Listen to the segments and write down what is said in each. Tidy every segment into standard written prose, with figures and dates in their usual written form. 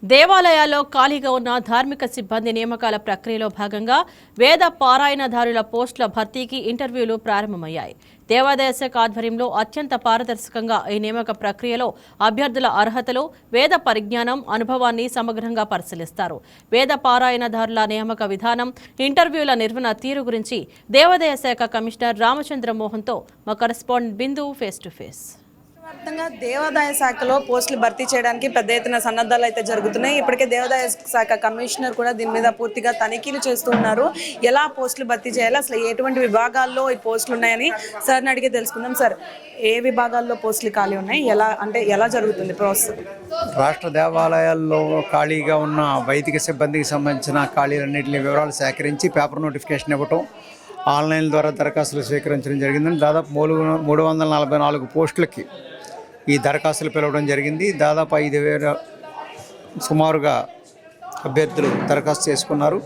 దేవాలయాల్లో ఖాళీగా ఉన్న ధార్మిక సిబ్బంది నియామకాల ప్రక్రియలో భాగంగా వేద పారాయణదారుల పోస్టుల భర్తీకి ఇంటర్వ్యూలు ప్రారంభమయ్యాయి. దేవాదాయ శాఖ ఆధ్వర్యంలో అత్యంత పారదర్శకంగా ఈ నియామక ప్రక్రియలో అభ్యర్థుల అర్హతలు, వేద పరిజ్ఞానం, అనుభవాన్ని సమగ్రంగా పరిశీలిస్తారు. వేద పారాయణదారుల నియామక విధానం, ఇంటర్వ్యూల నిర్వహణ తీరు గురించి దేవాదాయ శాఖ కమిషనర్ రామచంద్ర మోహన్తో మా correspondent Bindu face to face. వ్యాప్తంగా దేవాదాయ శాఖలో పోస్టులు భర్తీ చేయడానికి పెద్ద ఎత్తున సన్నద్ధాలు అయితే జరుగుతున్నాయి. ఇప్పటికే దేవాదాయ శాఖ కమిషనర్ కూడా దీని మీద పూర్తిగా తనిఖీలు చేస్తూ ఉన్నారు. ఎలా పోస్టులు భర్తీ చేయాలి, అసలు ఎటువంటి విభాగాల్లో ఈ పోస్టులు ఉన్నాయని సార్ని అడిగి తెలుసుకుందాం. సార్, ఏ విభాగాల్లో పోస్టులు ఖాళీ ఉన్నాయి, ఎలా జరుగుతుంది ప్రాసెస్? రాష్ట్ర దేవాలయాల్లో ఖాళీగా ఉన్న వైదిక సిబ్బందికి సంబంధించిన ఖాళీలన్నింటినీ వివరాలు సేకరించి పేపర్ నోటిఫికేషన్ ఇవ్వటం, ఆన్లైన్ ద్వారా దరఖాస్తులు స్వీకరించడం జరిగిందని దాదాపు 344 పోస్టులకి ఈ దరఖాస్తులు పిలవడం జరిగింది. దాదాపు 5,000 సుమారుగా అభ్యర్థులు దరఖాస్తు చేసుకున్నారు.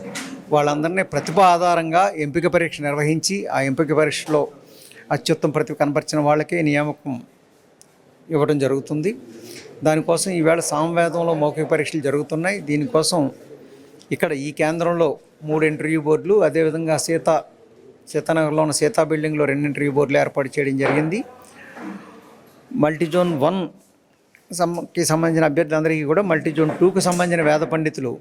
వాళ్ళందరినీ ప్రతిభ ఆధారంగా ఎంపిక పరీక్ష నిర్వహించి ఆ ఎంపిక పరీక్షలో అత్యుత్తమ ప్రతిభ కనపరిచిన వాళ్ళకే నియామకం ఇవ్వడం జరుగుతుంది. దానికోసం ఈవేళ సామవేదంలో మౌఖిక పరీక్షలు జరుగుతున్నాయి. దీనికోసం ఇక్కడ ఈ కేంద్రంలో 3 ఇంటర్వ్యూ బోర్డులు, అదేవిధంగా సీతానగర్లో ఉన్న సీతా బిల్డింగ్లో 2 ఇంటర్వ్యూ బోర్డులు ఏర్పాటు చేయడం జరిగింది. మల్టీజోన్ 1కి సంబంధించిన అభ్యర్థులందరికీ కూడా మల్టీజోన్ 2కు సంబంధించిన వేద పండితులు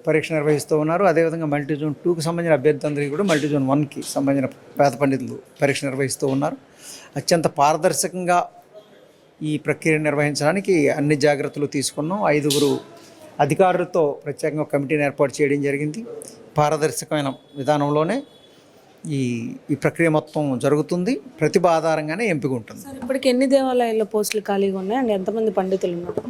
పరీక్ష నిర్వహిస్తూ ఉన్నారు. అదేవిధంగా మల్టీజోన్ 2కు సంబంధించిన అభ్యర్థులందరికీ కూడా మల్టీజోన్ 1కి సంబంధించిన వేద పండితులు పరీక్ష నిర్వహిస్తూ ఉన్నారు. అత్యంత పారదర్శకంగా ఈ ప్రక్రియ నిర్వహించడానికి అన్ని జాగ్రత్తలు తీసుకున్నాం. 5 అధికారులతో ప్రత్యేకంగా కమిటీని ఏర్పాటు చేయడం జరిగింది. పారదర్శకమైన విధానంలోనే ఈ ప్రక్రియ మొత్తం జరుగుతుంది. ప్రతిభ ఆధారంగానే ఎంపిక ఉంటుంది. ఇప్పటికి ఎన్ని దేవాలయాల్లో పోస్టులు ఖాళీగా ఉన్నాయి అండ్ ఎంతమంది పండితులు ఉన్నారు?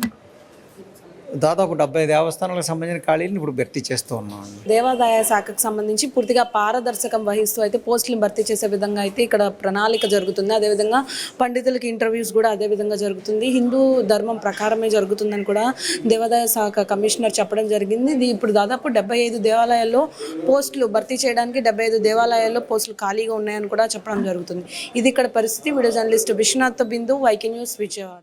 దాదాపు 70 దేవస్థానాలకు సంబంధించిన ఖాళీలను ఇప్పుడు భర్తీ చేస్తూ ఉన్నాం. దేవాదాయ శాఖకు సంబంధించి పూర్తిగా పారదర్శకం వహిస్తూ అయితే పోస్టులను భర్తీ చేసే విధంగా అయితే ఇక్కడ ప్రణాళిక జరుగుతుంది. అదేవిధంగా పండితులకి ఇంటర్వ్యూస్ కూడా అదే విధంగా జరుగుతుంది. హిందూ ధర్మం ప్రకారమే జరుగుతుందని కూడా దేవాదాయ శాఖ కమిషనర్ చెప్పడం జరిగింది. ఇప్పుడు దాదాపు 75 దేవాలయాల్లో పోస్టులు భర్తీ చేయడానికి 75 దేవాలయాల్లో పోస్టులు ఖాళీగా ఉన్నాయని కూడా చెప్పడం జరుగుతుంది. ఇది ఇక్కడ పరిస్థితి. వీడియో జర్నలిస్ట్ విశ్వనాథ్ బిందు, వైకే న్యూస్, విజయవాడ.